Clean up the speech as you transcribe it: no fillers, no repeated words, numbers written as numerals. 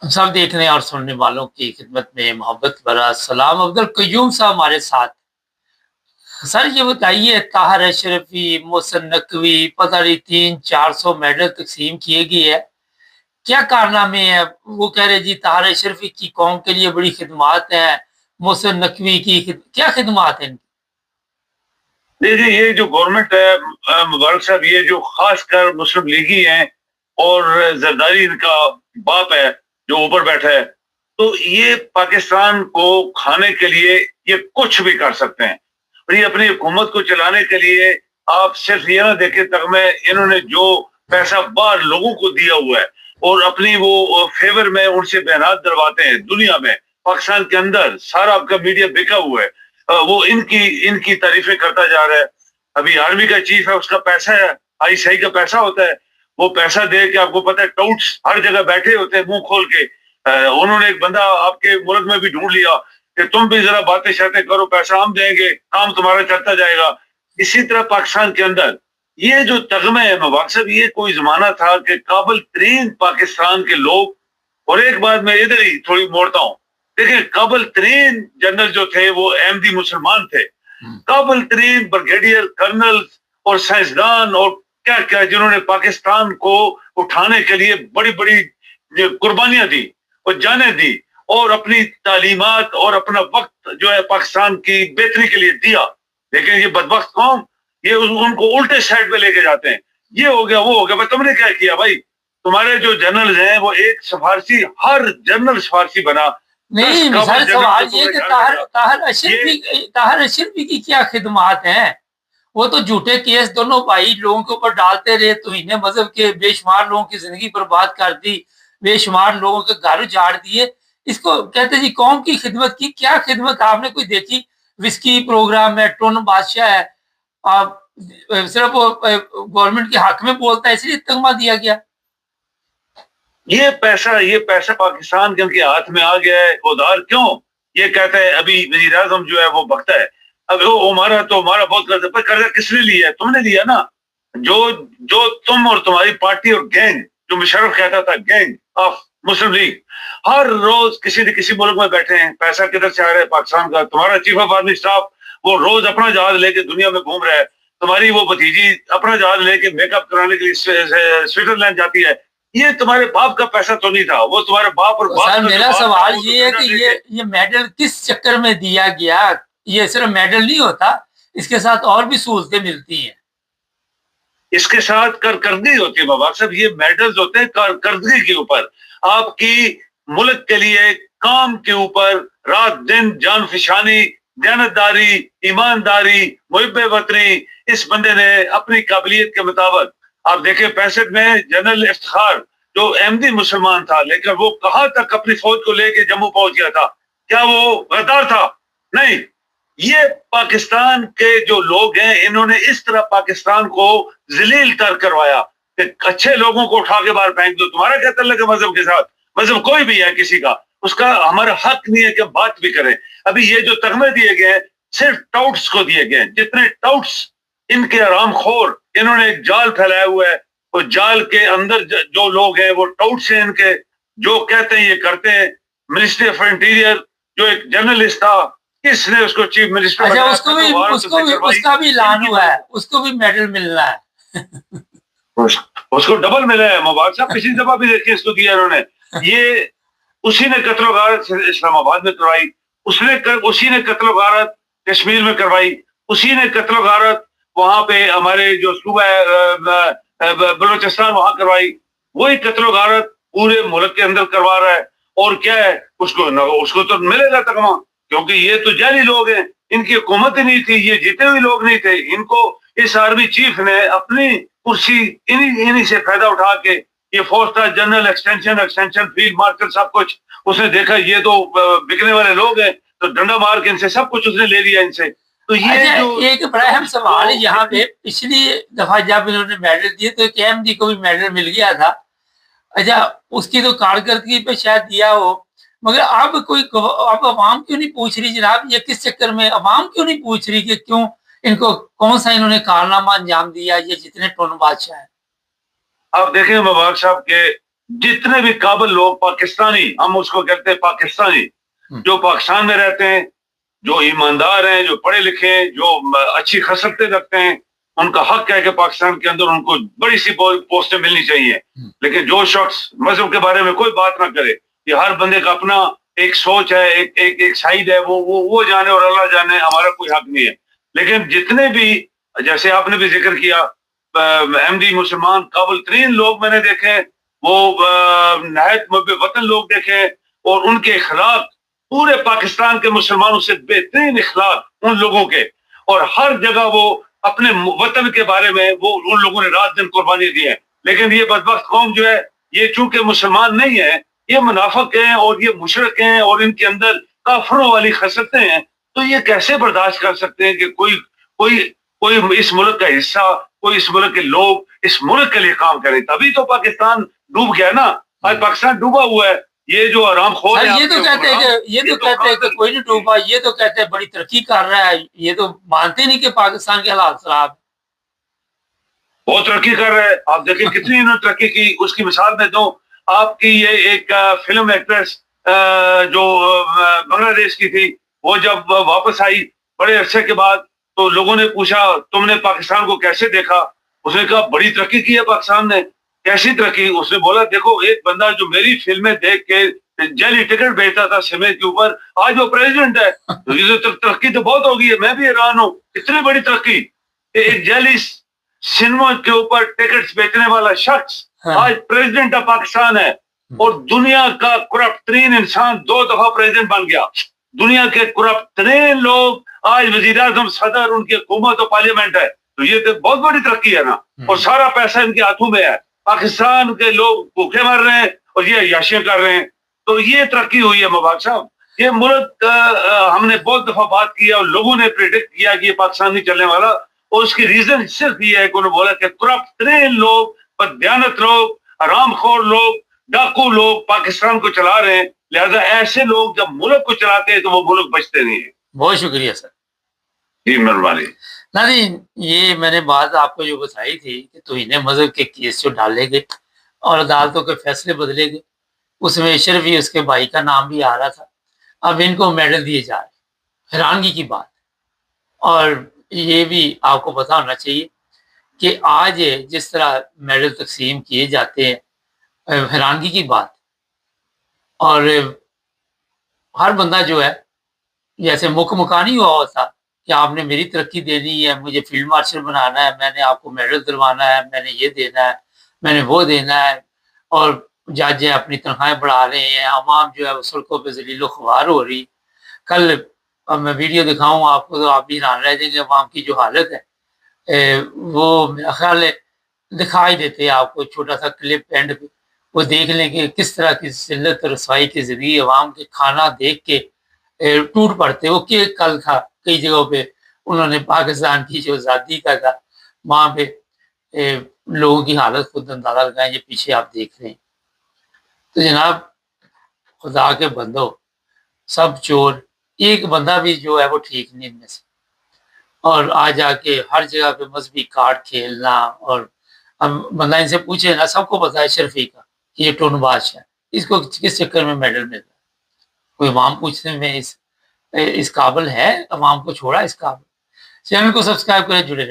सब देखने और सुनने वालों की खिदमत में मोहब्बत भरा सलाम। अब्दुल कयूम साहब हमारे साथ। सर ये बताइए, ताहर अशरफी, मोहसिन नकवी, पता नहीं 300-400 मेडल तकसीम किए गए हैं, क्या कारनामे हैं? वो कह रहे जी ताहर अशरफी की कौम के लिए बड़ी खिदमात हैं, मोहसिन नकवी की क्या खिदमात हैं? देखिए, ये जो गवर्नमेंट है मुबारक साहब, ये जो खासकर मुस्लिम लीगी हैं और जरदारी इनका बाप है जो ऊपर बैठा है, तो ये पाकिस्तान को खाने के लिए ये कुछ भी कर सकते हैं। और ये अपनी हुकूमत को चलाने के लिए आप सिर्फ ये ना देखें तक में इन्होंने जो पैसा बाहर लोगों को दिया हुआ है और अपनी वो फेवर में उनसे बयानात दरवाते हैं दुनिया में। पाकिस्तान के अंदर सारा आपका मीडिया बिका हुआ है, वो इनकी इनकी तारीफें करता जा रहा है। अभी आर्मी का चीफ है, उसका पैसा है, आईसीआई का पैसा होता है, वो पैसा दे के आपको पता है टाउट्स हर जगह बैठे होते हैं मुंह खोल के। उन्होंने एक बंदा आपके मुल्क में भी ढूंढ लिया कि तुम भी जरा बातें शातें करो, पैसा हम देंगे, काम तुम्हारा चलता जाएगा। इसी तरह पाकिस्तान के अंदर ये जो तगमे है मकसद, ये कोई जमाना था कि काबिल तरीन पाकिस्तान के लोग, और एक बात मैं इधर ही थोड़ी मोड़ता हूँ, देखिए काबिल तरीन जनरल जो थे वो अहमदी मुसलमान थे, काबिल तरीन ब्रिगेडियर कर्नल और साइंसदान और क्या क्या, जिन्होंने पाकिस्तान को उठाने के लिए बड़ी बड़ी कुर्बानियां दी और जानें दी और अपनी तालीमात और अपना वक्त जो है पाकिस्तान की बेहतरी के लिए दिया। लेकिन ये बदबख्त कौम ये उनको उल्टे साइड पे लेके जाते हैं, ये हो गया वो हो गया। भाई तुमने क्या किया? भाई तुम्हारे जो जनरल हैं वो एक सिफारसी, हर जनरल सिफारसी बना। नहीं, सर सवाल ये कि ताहर अशरफी की क्या खिदमात हैं? वो तो झूठे केस दोनों भाई लोगों के ऊपर डालते रहे, तौहीन मजहब के, बेशुमार लोगों की जिंदगी बर्बाद कर दी, बेशुमार लोगों के घर उजाड़ दिए। इसको कहते जी कौम की खिदमत की। क्या खिदमत आपने कोई देखी? विस्की प्रोग्राम है, टोन बादशाह है, आप सिर्फ गवर्नमेंट के हक में बोलता है इसलिए तगमा दिया गया। ये पैसा पाकिस्तान के उनके हाथ में आ गया है। उधार क्यों? ये कहता है अभी वजीर आजम जो है वो बकता है, अब वो हमारा तो हमारा बहुत कर्जा, पर कर्जा किसने लिया है? तुमने लिया ना। जो जो तुम और तुम्हारी पार्टी और गैंग, जो मुशर्रफ कहता था गैंग ऑफ मुस्लिम लीग, हर रोज किसी न किसी मुल्क में बैठे हैं। पैसा किधर से आ रहा है? पाकिस्तान का। तुम्हारा चीफ ऑफ आर्मी स्टाफ वो रोज अपना जहाज लेके दुनिया में घूम रहा है। तुम्हारी वो भतीजी अपना जहाज लेके मेकअप कराने के लिए स्विट्जरलैंड जाती है। ये तुम्हारे बाप का पैसा तो नहीं था, वो तुम्हारे बाप और बाप। सर मेरा सवाल ये है कि ये मेडल किस चक्कर में दिया गया? ये सिर्फ मेडल नहीं होता, इसके साथ और भी सहूलतें मिलती हैं। इसके साथ कारकर्दगी होती है बाबा साहब। ये मेडल्स होते हैं कारकर्दगी के ऊपर, आपकी मुल्क के लिए काम के ऊपर रात दिन जान फिशानी, दयानतदारी, ईमानदारी, मुहिब वतनी। इस बंदे ने अपनी काबिलियत के मुताबिक, आप देखें 65 में जनरल इफ्तिखार जो अहमदी मुसलमान था, लेकिन वो कहां तक अपनी फौज को लेके जम्मू पहुंच गया था? क्या वो गद्दार था? नहीं। ये पाकिस्तान के जो लोग हैं, इन्होंने इस तरह पाकिस्तान को जलील तर करवाया कि अच्छे लोगों को उठा के बाहर फेंक दो। तुम्हारा क्या तल्लुक है मजहब के साथ? मजहब कोई भी है किसी का, उसका हमारा हक नहीं है कि बात भी करें। अभी ये जो तगमे दिए गए हैं सिर्फ टाउट्स को दिए गए हैं। जितने टाउट्स इनके आरामखोर, इन्होंने एक जाल फैलाया हुआ है, वो जाल के अंदर जो लोग हैं वो टाउट्स हैं इनके, जो कहते हैं ये करते हैं। मिनिस्ट्री ऑफ इंटीरियर जो एक जर्नलिस्ट था, किसने उसको चीफ मिनिस्टर अच्छा, उसका भी ऐलान हुआ है, उसको भी मेडल मिलना है। उसको डबल मिला है। मुबारक साहब पिछली दफा भी देखिए इसको दिया इन्होंने। ये उसी ने कत्ल गारत इस्लामाबाद में करवाई, उसी ने कत्ल गारत कश्मीर में करवाई, उसी ने कत्ल गारत वहां पे हमारे जो सूबा है बलोचिस्तान वहां करवाई। वही कत्ल गारत पूरे मुल्क के अंदर करवा रहा है। और क्या है, उसको तो मिलेगा तगमा, क्योंकि ये तो जाली लोग हैं, इनकी हुकूमत ही नहीं थी, ये जीते हुए लोग नहीं थे। इनको इस आर्मी चीफ ने अपनी कुर्सी इन्हीं से फायदा उठा के, ये फौज था जनरल एक्सटेंशन फील्ड मार्शल सब कुछ, उसने देखा ये तो बिकने वाले लोग हैं, तो डंडा मार के इनसे सब कुछ उसने ले लिया इनसे। तो ये जो एक बड़ा अहम सवाल है यहाँ पे, पिछली दफा जब इन्होंने मेडल दिए तो एक अहमदी को भी मेडल मिल गया था। अच्छा, उसकी तो कारकर्दगी पे शायद दिया हो, मगर अब अब अवाम क्यों नहीं पूछ रही जनाब? ये किस चक्कर में अवाम क्यों नहीं पूछ रही कि क्यों इनको कौन सा इन्होंने कारनामा अंजाम दिया, ये जितने टोन बादशाह है? आप देखें मुबारक साहब के जितने भी काबिल लोग पाकिस्तानी, हम उसको कहते हैं पाकिस्तानी, जो पाकिस्तान में रहते हैं, जो ईमानदार हैं, जो पढ़े लिखे हैं, जो अच्छी खसलतें रखते हैं, उनका हक है कि पाकिस्तान के अंदर उनको बड़ी सी पोस्टें मिलनी चाहिए। लेकिन जो शख्स मजहब के बारे में कोई बात ना करे, ये हर बंदे का अपना एक सोच है, एक साइड है, वो जाने और अल्लाह जाने, हमारा कोई हक नहीं है। लेकिन जितने भी, जैसे आपने भी जिक्र किया, अहमदी मुसलमान काबिल तरीन लोग मैंने देखे, वो नहायत मुहब्बे वतन लोग देखे, और उनके इखलाक पूरे पाकिस्तान के मुसलमानों से बेहतरीन इखलाक उन लोगों के, और हर जगह वो अपने वतन के बारे में वो उन लोगों ने रात दिन कुर्बानी दी है। लेकिन ये बदबख्त कौम जो है, ये चूंकि मुसलमान नहीं है, ये मुनाफिक हैं और ये मुशरिक हैं और इनके अंदर काफरों वाली खसलतें हैं, तो ये कैसे बर्दाश्त कर सकते हैं कि कोई कोई कोई इस मुल्क का हिस्सा, कोई इस मुल्क के लोग इस मुल्क के लिए काम करें। तभी तो पाकिस्तान डूब गया ना, आज पाकिस्तान डूबा हुआ है। ये जो आराम खोर है, ये तो कहते हैं कि कि कोई नहीं डूबा, ये तो कहते हैं बड़ी तरक्की कर रहा है, ये तो मानते नहीं कि पाकिस्तान के हालात खराब। बहुत तरक्की कर रहा है। आप देखिए कितनी इन्होंने तरक्की की, उसकी मिसाल में दूं आपकी, ये एक फिल्म एक्ट्रेस जो बांग्लादेश की थी, वो जब वापस आई बड़े अरसे के बाद, तो लोगों ने पूछा तुमने पाकिस्तान को कैसे देखा? उसने कहा बड़ी तरक्की की है पाकिस्तान ने। कैसी तरक्की? उसने बोला देखो, एक बंदा जो मेरी फिल्में देख के जाली टिकट भेजता था सिनेमा के ऊपर, आज वो प्रेसिडेंट है। तो ये तो तरक्की तो बहुत होगी है, मैं भी हैरान हूँ, इतनी बड़ी तरक्की। एक जाली सिनेमा के ऊपर टिकट्स बेचने वाला शख्स आज प्रेसिडेंट ऑफ पाकिस्तान है, और दुनिया का करप्ट तरीन इंसान 2 दफा प्रेसिडेंट बन गया। दुनिया के करप्ट तरीन लोग आज वजीर आजम, सदर, उनकी हुकूमत और पार्लियामेंट है। तो ये तो बहुत बड़ी तरक्की है ना, और सारा पैसा इनके हाथों में है। पाकिस्तान के लोग भूखे मर रहे हैं और ये अय्याशियां कर रहे हैं, तो ये तरक्की हुई है मुबारक साहब। ये मुल्क हमने बहुत दफा बात किया और लोगों ने प्रेडिक्ट किया कि ये पाकिस्तान नहीं चलने वाला, और उसकी रीजन सिर्फ ये है कि उन्होंने बोला कि करप्ट तरीन लोग, बददियानत लोग, हरामखोर लोग, डाकू लोग पाकिस्तान को चला रहे हैं। लिहाजा ऐसे लोग जब मुल्क को चलाते हैं तो वो मुल्क बचते नहीं है। बहुत शुक्रिया सर। जी मेहरबानी। नाज़रीन, ये मैंने बात आपको जो बताई थी कि तौहीन मज़हब के केस जो डाले गए और अदालतों के फैसले बदले गए, उसमें शर्फी उसके भाई का नाम भी आ रहा था, अब इनको मेडल दिए जा रहे, हैरानगी की बात। और ये भी आपको पता होना चाहिए कि आज जिस तरह मेडल तकसीम किए जाते हैं, हैरानगी की बात। और हर बंदा जो है, जैसे मुकमुकानी हुआ होता कि आपने मेरी तरक्की देनी है, मुझे फील्ड मार्शल बनाना है, मैंने आपको मेडल दिलवाना है, मैंने ये देना है, मैंने वो देना है, और जज अपनी तनख्वाहें बढ़ा रहे हैं, आवाम जो है वो सड़कों पर ज़लील ख्वार हो रही। कल अब मैं वीडियो दिखाऊँ आपको तो आप भी हैरान रह जाएंगे, आवाम की जो हालत है, वो मेरा ख्याल है दिखाई देते हैं आपको, छोटा सा क्लिप एंड पे वो देख लें कि किस तरह की जिल्लत रसवाई के ज़रिए अवाम के खाना देख के टूट पड़ते। वो कि कल था कई जगहों पे उन्होंने पाकिस्तान की जो आज़ादी का था, वहाँ पे लोगों की हालत खुद अंदाजा लगाएं, ये पीछे आप देख रहे हैं। तो जनाब, खुदा के बंदो, सब चोर, एक बंदा भी जो है वो ठीक नहीं इनमें से। और आ जाके हर जगह पे मजहबी कार्ड खेलना, और अब बंदा इनसे पूछे ना, सबको पता है शर्फी का कि ये टोनबाज है, इसको किस चक्कर में मेडल मिल रहा है। कोई अवाम पूछने में इस काबिल है, अवाम को छोड़ा इस काबिल। चैनल को सब्सक्राइब करें, जुड़े रहें।